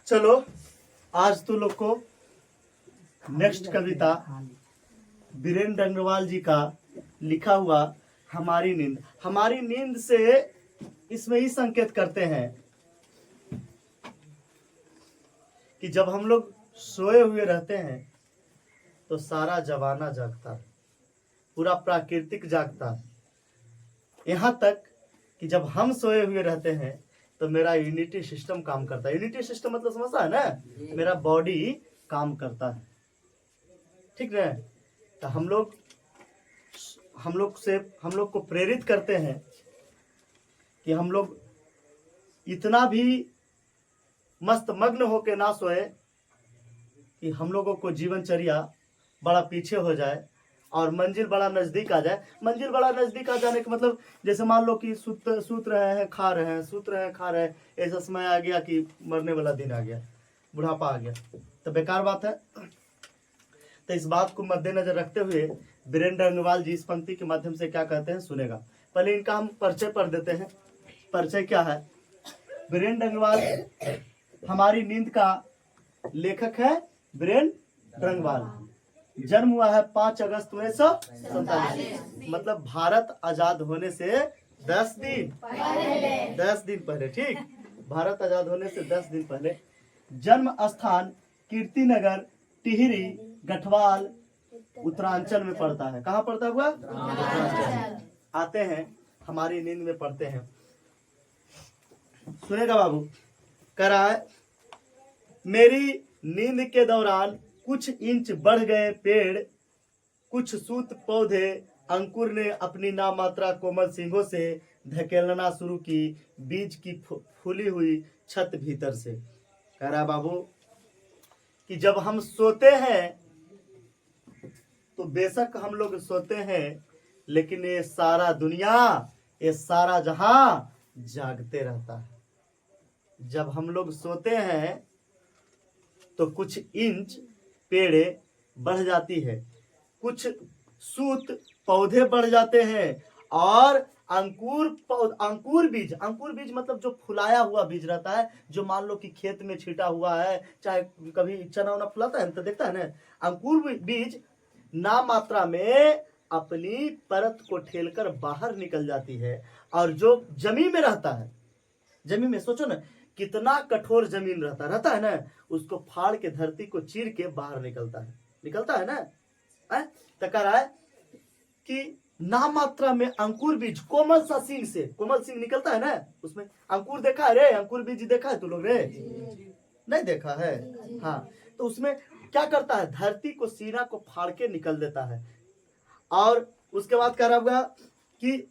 चलो आज तू लोग को नेक्स्ट कविता वीरेंद्र अग्रवाल जी का लिखा हुआ हमारी नींद से इसमें ही संकेत करते हैं कि जब हम लोग सोए हुए रहते हैं तो सारा जमाना जागता है, पूरा प्राकृतिक जागता है। यहाँ तक कि जब हम सोए हुए रहते हैं तो मेरा यूनिटी सिस्टम काम करता है। यूनिटी सिस्टम मतलब समझता है ना, मेरा बॉडी काम करता है, ठीक है। तो हम लोग को प्रेरित करते हैं कि हम लोग इतना भी मस्त मग्न होके ना सोए कि हम लोगों को जीवनचर्या बड़ा पीछे हो जाए और मंजिल बड़ा नजदीक आ जाए। मंजिल बड़ा नजदीक आ जाने का मतलब जैसे मान लो कि सूत रहे हैं खा रहे हैं, सूत रहे हैं खा रहे हैं, ऐसा समय आ गया कि मरने वाला दिन आ गया, बुढ़ापा आ गया, तो बेकार बात है। तो इस बात को मद्देनजर रखते हुए वीरेंद्र अग्रवाल जी इस पंक्ति के माध्यम से क्या कहते हैं सुनेगा। पहले इनका हम परिचय पढ़ देते हैं। परिचय क्या है? वीरेंद्र अग्रवाल हमारी नींद का लेखक है वीरेंद्र अग्रवाल। जन्म हुआ है 5 अगस्त 1947, मतलब भारत आजाद होने से 10 दिन पहले, ठीक, भारत आजाद होने से 10 दिन पहले। जन्म स्थान कीर्तिनगर, टिहरी, गठवाल, उत्तरांचल में पड़ता है। कहाँ पड़ता हुआ? उत्तरांचल। आते हैं हमारी नींद में पढ़ते हैं, सुनेगा बाबू। कह रहा है, मेरी नींद के दौरान कुछ इंच बढ़ गए पेड़, कुछ सूत पौधे अंकुर ने अपनी नामात्रा कोमल सींगों से धकेलना शुरू की, बीज की फूली हुई छत भीतर से। कह रहा बाबू कि जब हम सोते हैं तो बेशक हम लोग सोते हैं, लेकिन ये सारा दुनिया, ये सारा जहां जागते रहता है। जब हम लोग सोते हैं तो कुछ इंच पेड़े बढ़ जाती है, कुछ सूत पौधे बढ़ जाते हैं और अंकुर बीज मतलब जो फुलाया हुआ बीज रहता है, जो मान लो कि खेत में छिटा हुआ है, चाहे कभी चना उना फुलाता है तो देखता है ना, अंकुर बीज ना मात्रा में अपनी परत को ठेलकर बाहर निकल जाती है, और जो जमीन में रहता है, जमीन में सोचो ना कितना कठोर जमीन रहता है ना, उसको फाड़ के धरती को चीर के बाहर निकलता है ना। तो कह रहा है कि ना मात्रा में अंकुर बीज कोमल सिंह निकलता है ना, उसमें अंकुर देखा है रे? अंकुर बीज देखा है तू लोग रे? नहीं देखा है? हाँ, तो उसमें क्या करता है, धरती को सीना को फाड़ के निकल देता है। और उसके बाद कह रहा होगा कि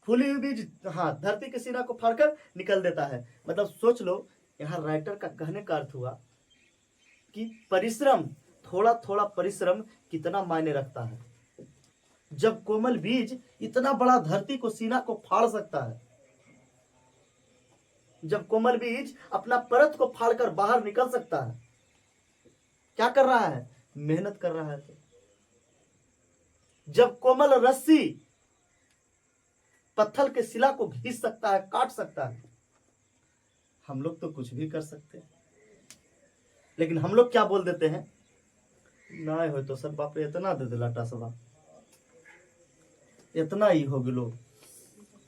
फूली हुई बीज, हाँ, धरती के सीना को फाड़कर निकल देता है। मतलब सोच लो, यहाँ राइटर का कहने का अर्थ हुआ कि परिश्रम, थोड़ा थोड़ा परिश्रम कितना मायने रखता है। जब कोमल बीज इतना बड़ा धरती को सीना को फाड़ सकता है, जब कोमल बीज अपना परत को फाड़कर बाहर निकल सकता है, क्या कर रहा है? मेहनत कर रहा है। तो जब कोमल रस्सी पत्थर के शिला को घिस सकता है, काट सकता है, हम लोग तो कुछ भी कर सकते हैं, लेकिन हम लोग क्या बोल देते हैं, ना हो तो सब बाप इतना दे दे लाटा सभा, इतना ही हो गलो,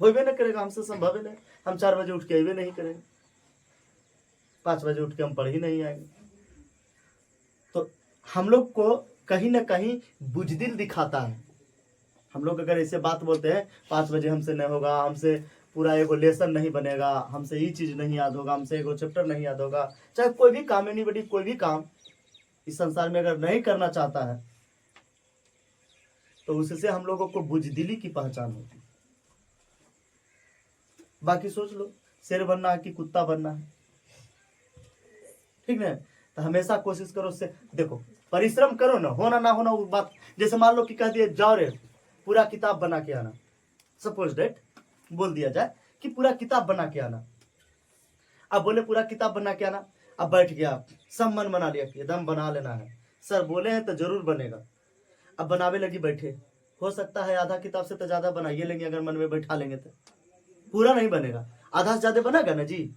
होबे नहीं करेगा, हमसे संभव नहीं। हम 4 बजे उठ के अबे नहीं करेंगे, 5 बजे उठ के हम पढ़ ही नहीं आएंगे। तो हम लोग को कहीं ना कहीं बुजदिल दिखाता है। हम लोग अगर ऐसे बात बोलते हैं, 5 बजे हमसे नहीं होगा, हमसे पूरा एगो लेसन नहीं बनेगा, हमसे ये चीज नहीं याद होगा, हमसे एगो चैप्टर नहीं याद होगा, चाहे कोई भी काम, एनीबॉडी कोई भी काम इस संसार में अगर नहीं करना चाहता है तो उससे हम लोगों को बुजदिली की पहचान होती है। बाकी सोच लो, शेर बनना है कि कुत्ता बनना है, ठीक है। तो हमेशा कोशिश करो, उससे देखो, परिश्रम करो ना, होना ना होना वो बात। जैसे मान लो कि कह दिए जाओ रे पूरा किताब बना के आना, सपोज डेट बोल दिया जाए कि पूरा किताब बना के आना। अब बोले पूरा किताब बना के आना, अब बैठ गया, सब मन बना लिया कि एकदम बना लेना है, सर बोले हैं तो जरूर बनेगा। अब बनावे लगी, बैठे, हो सकता है आधा किताब से तो ज्यादा बनाइए लेंगे, अगर मन में बैठा लेंगे तो पूरा नहीं बनेगा, आधा से ज्यादा बनेगा ना जी।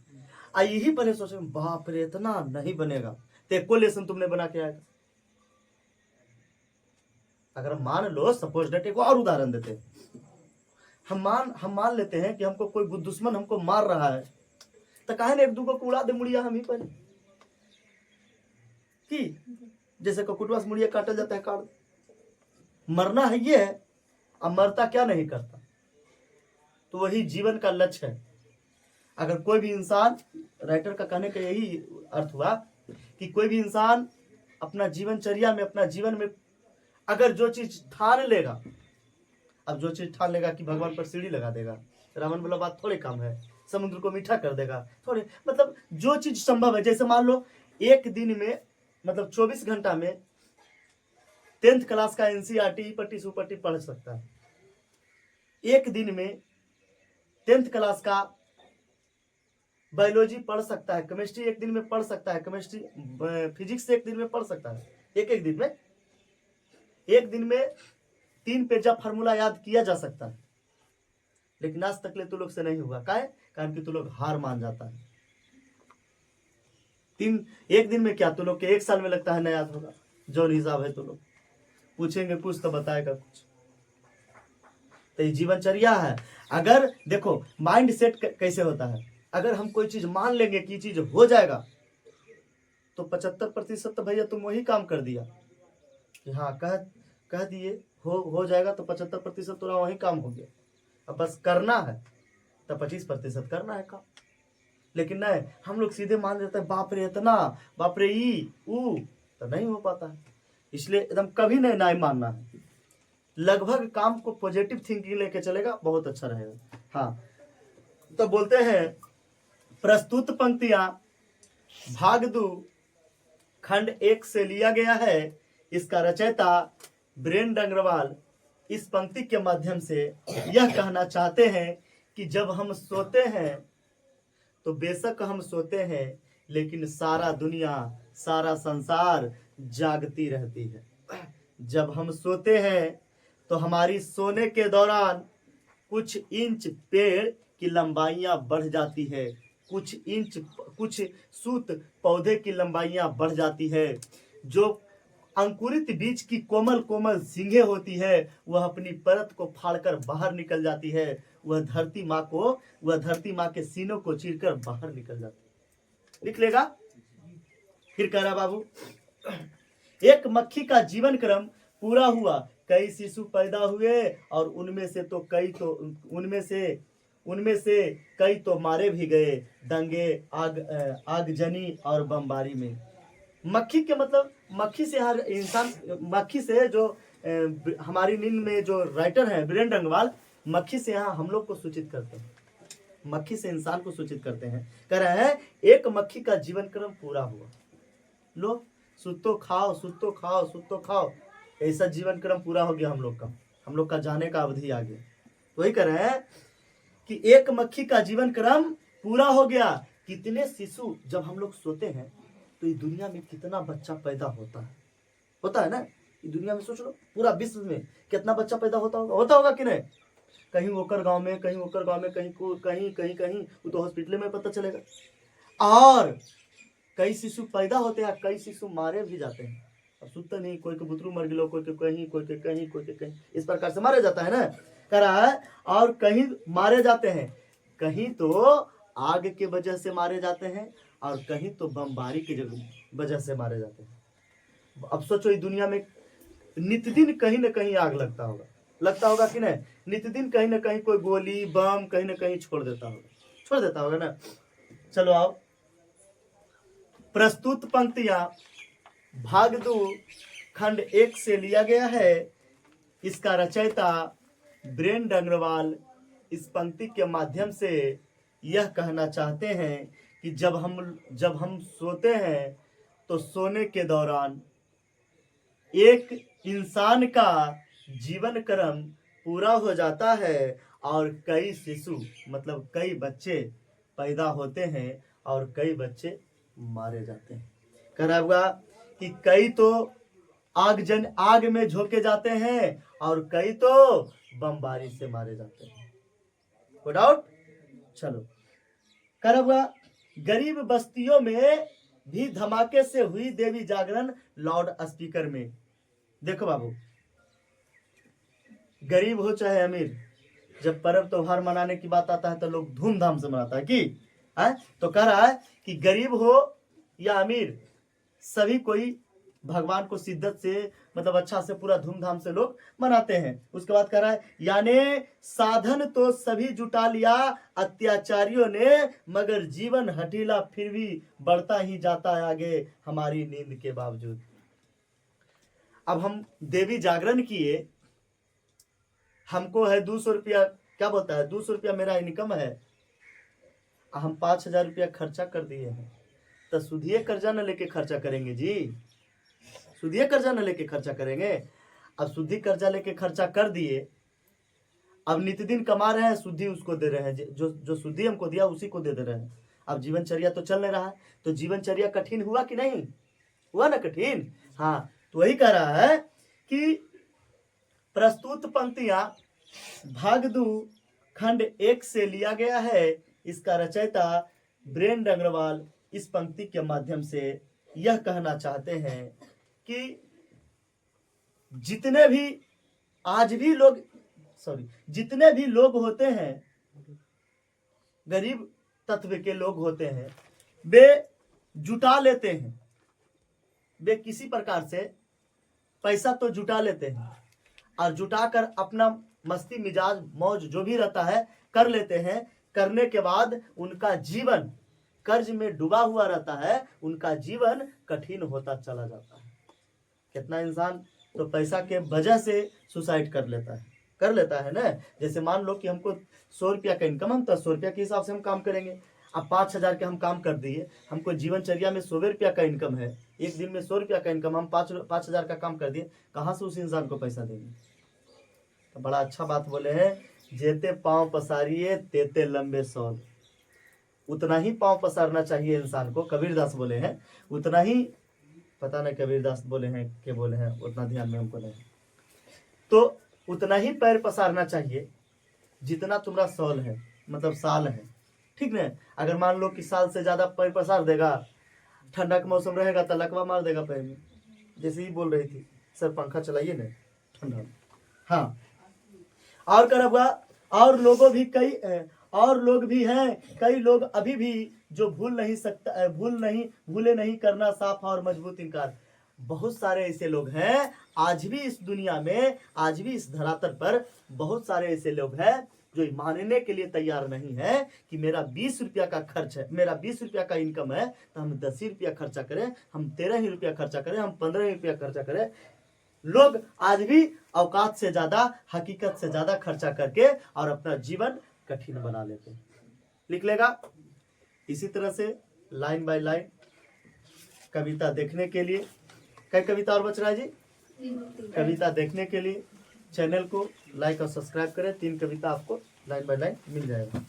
यही पहले सोचे बाप रे इतना नहीं बनेगा, तो एक को लेसन तुमने बना के आएगा। अगर मान लो सपोज डेट एक और उदाहरण देते हैं, हम मान लेते हैं कि हमको कोई दुश्मन हमको मार रहा है, तो काहे ने एक दूगो को उड़ा दे मुड़िया हम ही पहले कि जैसे कुकुटवा से मुड़िया काटा जाता है काट दे। मरना है ये है, अब मरता क्या नहीं करता। तो वही जीवन का लक्ष्य है। अगर कोई भी इंसान, राइटर का कहने का यही अर्थ हुआ कि कोई भी इंसान अपना जीवनचर्या में, अपना जीवन में अगर जो चीज ठान लेगा, अब जो चीज ठान लेगा कि भगवान पर सीढ़ी लगा देगा, रावण बोला बात थोड़े काम है, समुद्र को मीठा कर देगा थोड़े, मतलब जो चीज संभव है। जैसे मान लो एक दिन में, मतलब 24 घंटा में 10th क्लास का एनसीईआरटी पट्टी सुपट्टी पढ़ सकता है। एक दिन में 10th क्लास का बायोलॉजी पढ़ सकता है, केमिस्ट्री एक दिन में पढ़ सकता है, केमिस्ट्री फिजिक्स एक दिन में पढ़ सकता है। एक दिन में 3 पेजा फार्मूला याद किया जा सकता है। लेकिन आज तक ले तो लोग से नहीं हुआ, काहे? कारण कि तो लोग हार मान जाता है। एक दिन में क्या तो लोग के 1 साल में लगता है ना याद होगा। जो हिसाब है तो लोग पूछेंगे कुछ तो बताएगा कुछ। तो ये जीवनचर्या है। अगर देखो माइंड सेट कैसे होता है, अगर हम कोई चीज मान लेंगे कि चीज हो जाएगा, तो 75% तो भैया तुम वही काम कर दिया कि हाँ कह दिए हो जाएगा, तो 75% तो वही काम हो गया। अब बस करना है तो 25% करना है काम। लेकिन नहीं, हम लोग सीधे मान लेते हैं बाप रे इतना, बाप रे ई ऊ, तो नहीं हो पाता है। इसलिए एकदम कभी नहीं मानना है। लगभग काम को पॉजिटिव थिंकिंग लेके चलेगा, बहुत अच्छा रहेगा। हाँ, तो बोलते हैं प्रस्तुत पंक्तियां भाग 2 खंड 1 से लिया गया है। इसका रचयिता वीरेंद्र अग्रवाल इस पंक्ति के माध्यम से यह कहना चाहते हैं कि जब हम सोते हैं तो बेशक हम सोते हैं, लेकिन सारा दुनिया, सारा संसार जागती रहती है। जब हम सोते हैं तो हमारी सोने के दौरान कुछ इंच पेड़ की लंबाइयां बढ़ जाती है, कुछ सूत पौधे की लंबाइयां बढ़ जाती है। जो अंकुरित बीज की कोमल कोमल सींगें होती है, वह अपनी परत को फाड़कर बाहर निकल जाती है। वह धरती माँ के सीनों को चीरकर बाहर निकल जाती है। लिख लेगा। फिर कह रहा बाबू, एक मक्खी का जीवन क्रम पूरा हुआ, कई शिशु पैदा हुए और उनमें से कई तो मारे भी गए दंगे, आगजनी और बमबारी में। मक्खी के मतलब मक्खी से हर इंसान, मक्खी से जो हमारी नींद में जो राइटर है वीरेंद्र अग्रवाल, मक्खी से यहाँ हम लोग को सूचित करते हैं, मक्खी से इंसान को सूचित करते हैं। कह रहा है एक मक्खी का जीवन क्रम पूरा हुआ। लो सुतो खाओ, ऐसा जीवन क्रम पूरा हो गया हम लोग का जाने का अवधि आ गया। वही कह रहे हैं कि एक मक्खी का जीवन क्रम पूरा हो गया। कितने शिशु, जब हम लोग सोते हैं तो इस दुनिया में कितना बच्चा पैदा होता है ना। इस दुनिया में सोच लो, पूरा विश्व में कितना बच्चा पैदा होता होगा कि नहीं। कहीं ओकर गांव में, कहीं ओकर गांव में, कहीं वो तो हॉस्पिटल में पता चलेगा। और कई शिशु पैदा होते हैं, कई शिशु मारे भी जाते हैं। अब सुनते नहीं, कोई के बुतरू मर गिलो, कोई के कहीं, इस प्रकार से मारे जाता है ना। कह रहा है और कहीं मारे जाते हैं, कहीं तो आग के वजह से मारे जाते हैं और कहीं तो बमबारी की वजह से मारे जाते हैं। अब सोचो इस दुनिया में नित्य दिन कहीं ना कहीं आग लगता होगा कि नहीं। नित्य दिन कहीं ना कहीं कोई गोली बम कहीं ना कहीं छोड़ देता होगा ना। चलो आओ, प्रस्तुत पंक्तियां भाग 2 खंड 1 से लिया गया है। इसका रचयिता वीरेंद्र अग्रवाल इस पंक्ति के माध्यम से यह कहना चाहते हैं कि जब हम सोते हैं तो सोने के दौरान एक इंसान का जीवन क्रम पूरा हो जाता है और कई शिशु, मतलब कई बच्चे पैदा होते हैं और कई बच्चे मारे जाते हैं। कह रहा होगा कि कई तो आग में झोंके जाते हैं और कई तो बमबारी से मारे जाते हैं। No doubt. चलो, कह रहा होगा गरीब बस्तियों में भी धमाके से हुई देवी जागरण लाउड स्पीकर में। देखो बाबू, गरीब हो चाहे अमीर, जब पर्व त्योहार मनाने की बात आता है तो लोग धूमधाम से मनाता है कि है? तो कह रहा है कि गरीब हो या अमीर, सभी कोई भगवान को शिद्दत से मतलब अच्छा से पूरा धूमधाम से लोग मनाते हैं। उसके बाद कह रहा है यानी साधन तो सभी जुटा लिया अत्याचारियों ने, मगर जीवन हठीला फिर भी बढ़ता ही जाता है आगे हमारी नींद के बावजूद। अब हम देवी जागरण किए, हमको है 200 रुपया, क्या बोलता है 200 रुपया मेरा इनकम है, हम 5,000 रुपया खर्चा कर दिए हैं, तो सुधिए कर्जा न लेके खर्चा करेंगे जी, सुधिए कर्जा न लेके खर्चा करेंगे। अब सुधी कर्जा लेके खर्चा कर दिए, अब नित्यदिन कमा रहे हैं, सुधी उसको दे रहे हैं, जो जो सुधी हमको दिया उसी को दे रहे हैं। अब जीवनचर्या तो चल नहीं रहा है, तो जीवनचर्या कठिन हुआ कि नहीं हुआ ना कठिन। हाँ, तो वही कह रहा है कि प्रस्तुत पंक्तियां भाग 2 खंड 1 से लिया गया है। इसका रचयिता ब्रेंड अग्रवाल इस पंक्ति के माध्यम से यह कहना चाहते हैं कि जितने भी लोग होते हैं, गरीब तत्व के लोग होते हैं, वे जुटा लेते हैं, वे किसी प्रकार से पैसा तो जुटा लेते हैं और जुटाकर अपना मस्ती मिजाज मौज जो भी रहता है कर लेते हैं। करने के बाद उनका जीवन कर्ज में डूबा हुआ रहता है, उनका जीवन कठिन होता चला जाता है। कितना इंसान तो पैसा के वजह से सुसाइड कर लेता है ना। जैसे मान लो कि हमको 100 रुपया का इनकम, हम तो 100 रुपया के हिसाब से हम काम करेंगे। अब 5,000 के हम काम कर दिए, हमको जीवनचर्या में 100 रुपया का इनकम है, एक दिन में 100 रुपया का इनकम, हम 5,000 का काम कर दिए, कहाँ से उस इंसान को पैसा देंगे। तो बड़ा अच्छा बात बोले हैं, जेते पांव पसारिए तेते लंबे सौल। उतना ही पांव पसारना चाहिए इंसान को, कबीरदास बोले हैं, उतना ही, पता नहीं कबीरदास बोले हैं कि बोले हैं, उतना ध्यान में हमको नहीं, तो उतना ही पैर पसारना चाहिए जितना तुम्हारा सौल है, मतलब साल है, ठीक ना। अगर मान लो कि साल से ज्यादा पैर पसार देगा, ठंडा का मौसम रहेगा तो लकवा मार देगा पैर में। जैसे ही बोल रही थी, सर पंखा चलाइए ना ठंडा। हाँ, और करबा, और लोग भी हैं, कई लोग अभी भी जो भूले नहीं करना साफ और मजबूत इनकार। बहुत सारे ऐसे लोग हैं आज भी इस दुनिया में, आज भी इस धरातल पर बहुत सारे ऐसे लोग हैं जो मानने के लिए तैयार नहीं है कि मेरा 20 रुपया का खर्च है, मेरा 20 रुपया का इनकम है, तो हम 10 ही रुपया खर्चा करें, हम 13 ही रुपया खर्चा करें, हम 15 ही रुपया खर्चा करें। लोग आज भी औकात से ज्यादा, हकीकत से ज्यादा खर्चा करके और अपना जीवन कठिन बना लेते हैं। लिख लेगा। इसी तरह से लाइन बाय लाइन कविता देखने के लिए, कई कविता और बच रहा है जी, कविता देखने के लिए चैनल को लाइक और सब्सक्राइब करें। 3 कविता आपको लाइन बाय लाइन मिल जाएगा।